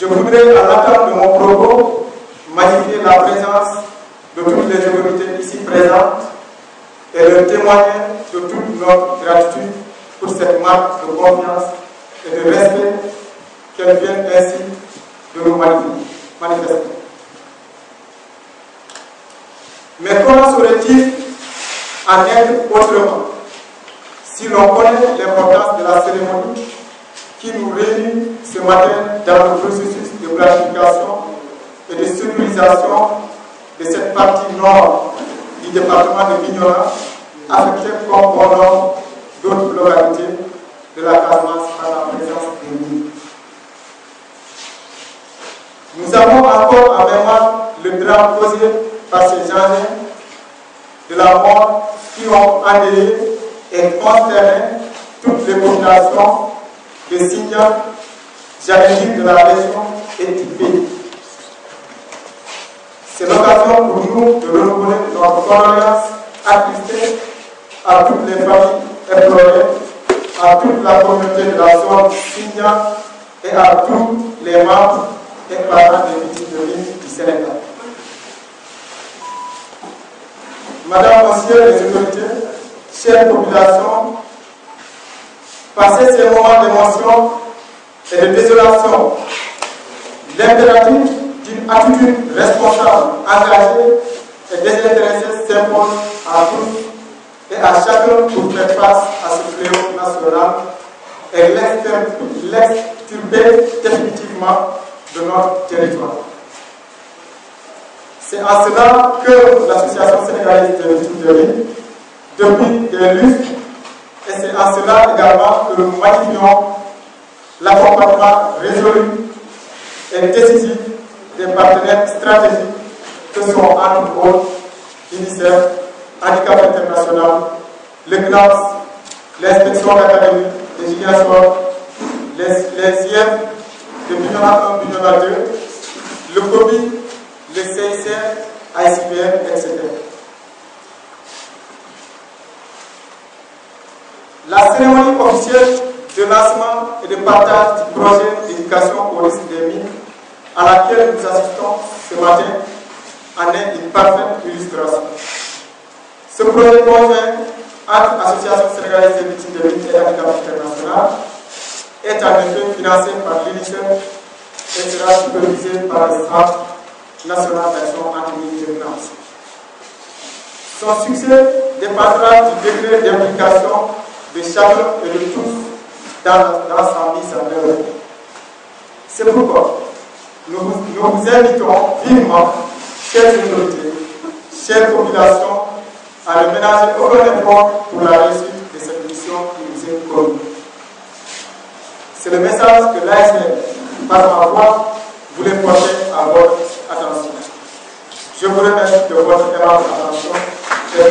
Je voudrais, à l'entame de mon propos, magnifier la présence de toutes les autorités ici présentes et leur témoigner de toute notre gratitude pour cette marque de confiance et de respect qu'elles viennent ainsi de nous manifester. Mais comment serait-il en être autrement si l'on connaît l'importance de la cérémonie qui nous réunit ce matin dans le processus de planification et de sécurisation de cette partie nord du département de Bignona, affectée comme bon nombre d'autres localités de la Casamance par la présence des mines. Nous avons encore en mémoire le drame causé par ces engins de la mort qui ont endeuillé et consterné toutes les populations de Sindian, j'allais dire de la région et du pays. C'est l'occasion pour nous de renouveler notre condoléance attristée à toutes les familles éplorées, à toute la communauté de la zone Sindian et à tous les membres et parents des victimes de l'île du Sénégal. Madame, Monsieur les autorités, chères populations, passer ces moments d'émotion et de désolation, l'impératif d'une attitude responsable, engagée et désintéressée s'impose à tous et à chacun pour faire face à ce fléau national et l'extirper définitivement de notre territoire. C'est en cela que l'Association sénégalaise des victimes de l'île, depuis des lustres, et c'est en cela également que nous magnifions l'accompagnement résolu et décisif des partenaires stratégiques que sont entre autres l'UNICEF, Handicap International, le CNAPS, l'inspection d'académie, les GIASOR, les IF de Bignona 1, Bignona 2, le COBI, le CICR, ICPM, etc. La cérémonie officielle de lancement et de partage du projet d'éducation au risque des mines à laquelle nous assistons ce matin en est une parfaite illustration. Ce projet conjoint entre l'Association sénégalaise des victimes de mines et Handicap International est en effet financé par l'UNICEF et sera supervisé par le Centre national d'action anti-mines de France. Son succès dépendra du degré d'implication de chacun et de tous dans sa mise en œuvre. C'est pourquoi nous vous invitons vivement, chères autorités, chères populations, à ne ménager aucun effort pour la réussite de cette mission qui nous est commune. C'est le message que l'ASN, par ma voix, voulait porter à votre attention. Je vous remercie de votre aimable attention et de